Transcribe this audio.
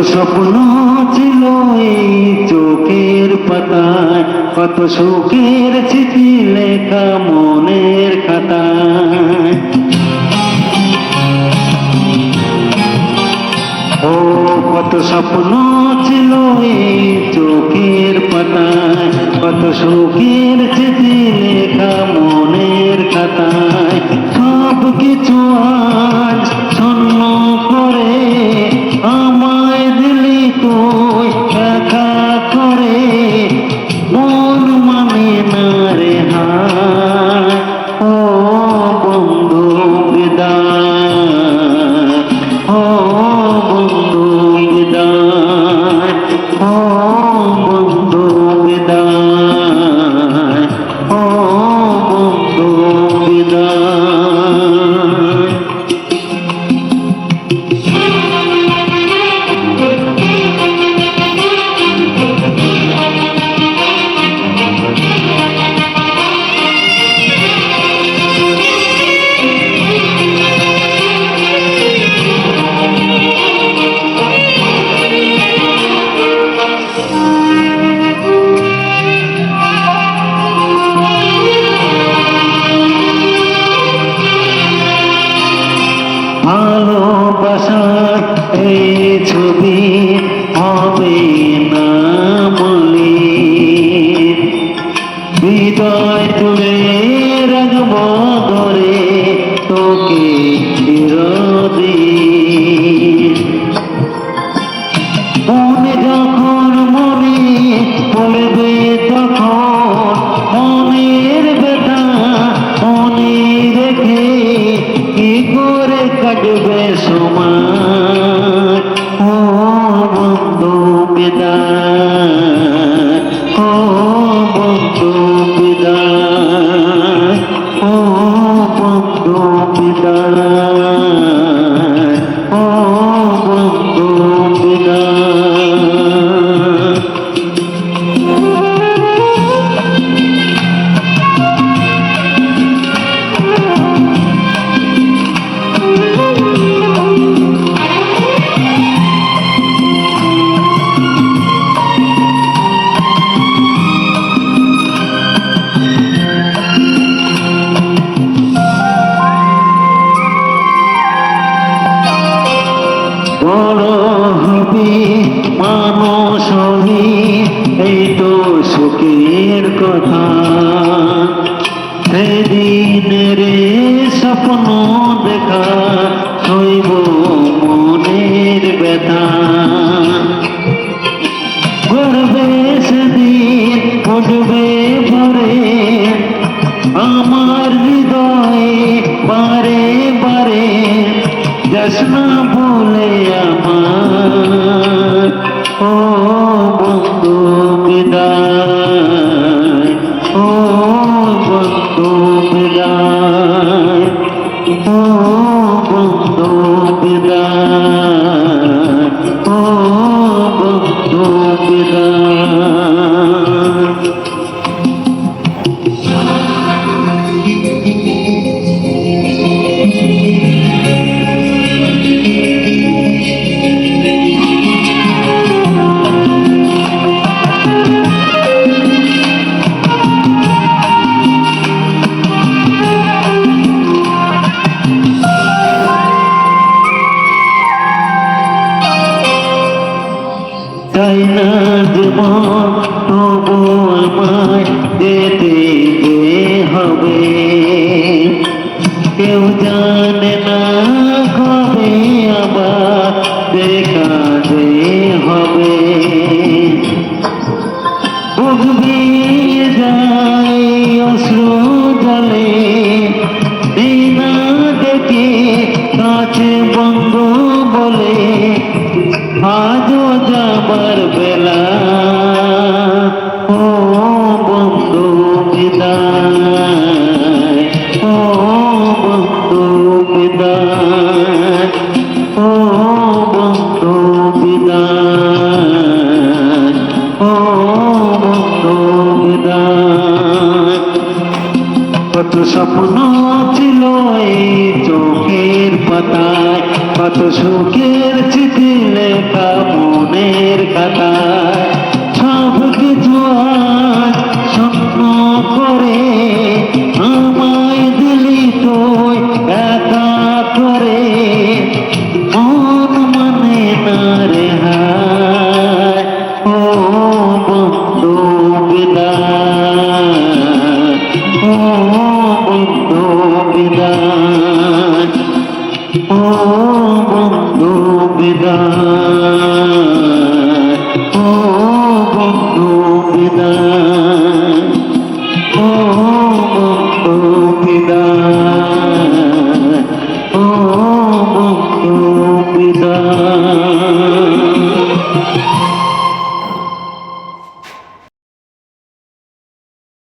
স্বপ্ন ছিল এই চোখের পাতায়, কত সুখের স্মৃতি লেখা মনের খাতায়। ও কত স্বপ্ন ছিল এই চোখের পাতায়, কত সুখের স্মৃতি লেখা মনের খাতায়। সব কিছু আজ শূন্য করে আমায় দিলি তুই দেখা করে, মন মানে না রে হায়। ও বন্ধু বিদায়, ও বন্ধু বিদায়, ও বন্ধু বিদায়, ও বন্ধু বিদায়। ভালোবাসার এই ছবি হবে না মলিন, হৃদয় জুড়ে রাখব ধরে তোকে চিরদিন। মনে যখন মনে পড়বে তখন মনের ব্যথা মনে রেখে কি করে কাটবে সময়। ও বন্ধু বিদায়, ও বন্ধু বিদায়, ও বন্ধু বিদায়, ও বন্ধু বিদায়। বড় হবি মানুষ হবি এই তো সুখের কথা, সেদিনের স্বপ্ন দেখা শৈব মনের ব্যথা। গড়বে সেদিন উঠবে ভরে আমার হৃদয়ে বারে বারে, যাস না বলে আমার। ও বন্ধু বিদায়, ও বন্ধু বিদায়, ও বন্ধু বিদায়, ও বন্ধু বিদায়। তাই না জীবন তবু আমায় যেতে হবে, কেউ জানে না কবে আবার দেখা যে হবে। বুঝবি যায় অশ্রু জলে দিনা দেখে কাছে বন্ধু বলে, আজও যাবার বেলা। ও বন্ধু বিদায়, ও বন্ধু বিদায়, ও বন্ধু বিদায়, ও বন্ধু বিদায়। কত স্বপ্ন ছিল এই চোখের পাতায়, কত সুখের স্মৃতি লেখা স্মরণের খাতায় সব কিছু আজ স্বপ্ন করে আমায় দিলি তুই একা করে মন মানে না রে হায় ও বন্ধু বিদায় ও বন্ধু বিদায় ও বন্ধু বিদায় ও বন্ধু বিদায় ও বন্ধু বিদায়